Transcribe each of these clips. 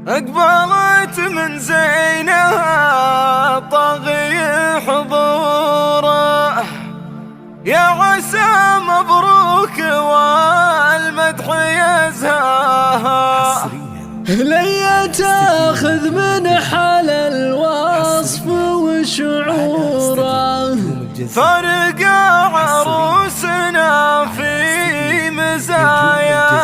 أقبلت من زينها طاغي حضوره، يا عسى مبروك والمدح يزهاها. ليا تاخذ من حال الوصف وشعوره، فرق عروسنا في مزاياها.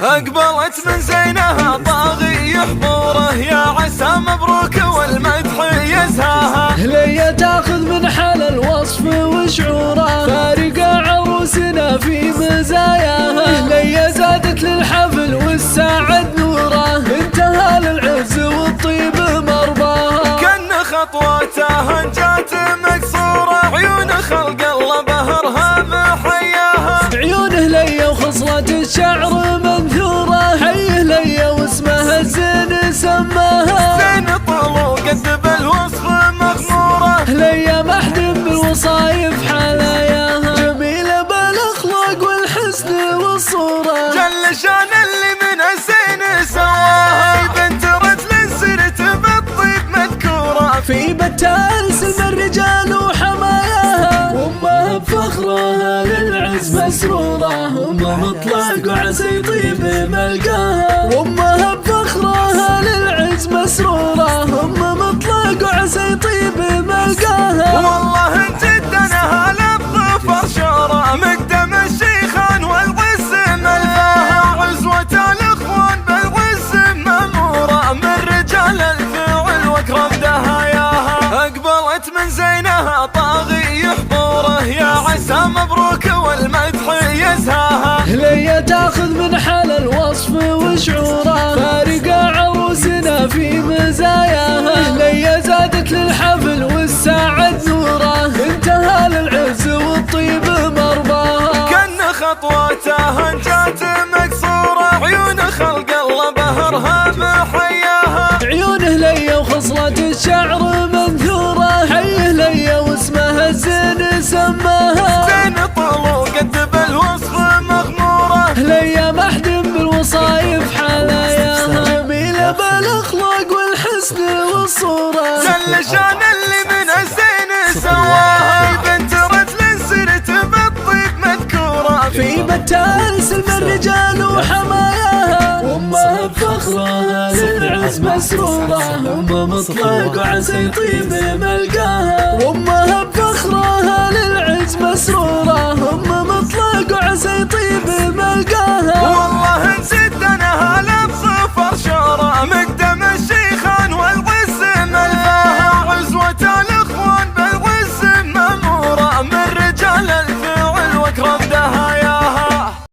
أقبلت من زينها طاغي حضوره، يا عسى مبروك والمدح يزهاها. ليا تاخذ من حال الوصف وشعوره، فارق عروسنا في مزاياها. ليا زادت للحفل والسعد نوره، انتهى للعز والطيب مرضاها. كان خطواتها جات مكسوره، عيون خلق الله بهرها محياها. عيونه ليا وخصلة الشعر منثوره، حيه ليا واسمها الزين سماها. زين طلو قد بالوصف مغموره، ليا محد بالوصايف حلاياها. جميلة بالاخلاق والحسن والصورة، جل شان اللي من الزين سواها. بنت رجل سرت بالطيب مذكوره، في بتال سلم الرجال وحماياها. وامها بفخرها للعز مسرورة، امها مطلق وعسى يطيب ملقاها. وامها بفخرها للعز مسرورة، امها مطلق وعسى يطيب ملقاها. والله جدا اهل الظفر شورى، مقدم الشيخان والعز ملفاها. عزوة الاخوان بالعز مامورة، من رجال الفعل واكرم دهاياها. اقبلت من زينها طاغي حضوره، يا عسى مبروك والمدح يزهاها. ليا تاخذ من حال الوصف وشعوره، فارقة عروسنا في مزاياها. ليا زادت للحفل والسعد نوره، انتهى للعز والطيب مرضاها. كان خطواتها جات مكسوره، عيون خلق الله بهرها محياها. عيونه ليا وخصلة الشعر منثوره، حيه ليا واسمها الزين سماها. زين طلو قد بالوصف مغموره، ليا محد بالوصايف حلاياها. جميلة بالاخلاق والحسن والصورة، جل شان اللي من الزين سواها. بنت رجل سرت بالطيب مذكوره، في بتال سلم الرجال وحماياها. وامها بفخرها للعز مسرورة، امها مطلق وعسى يطيب ملقاها. وامها بفخرها للعز مسرورة، امها مطلق وعسى يطيب ملقاها. والله جد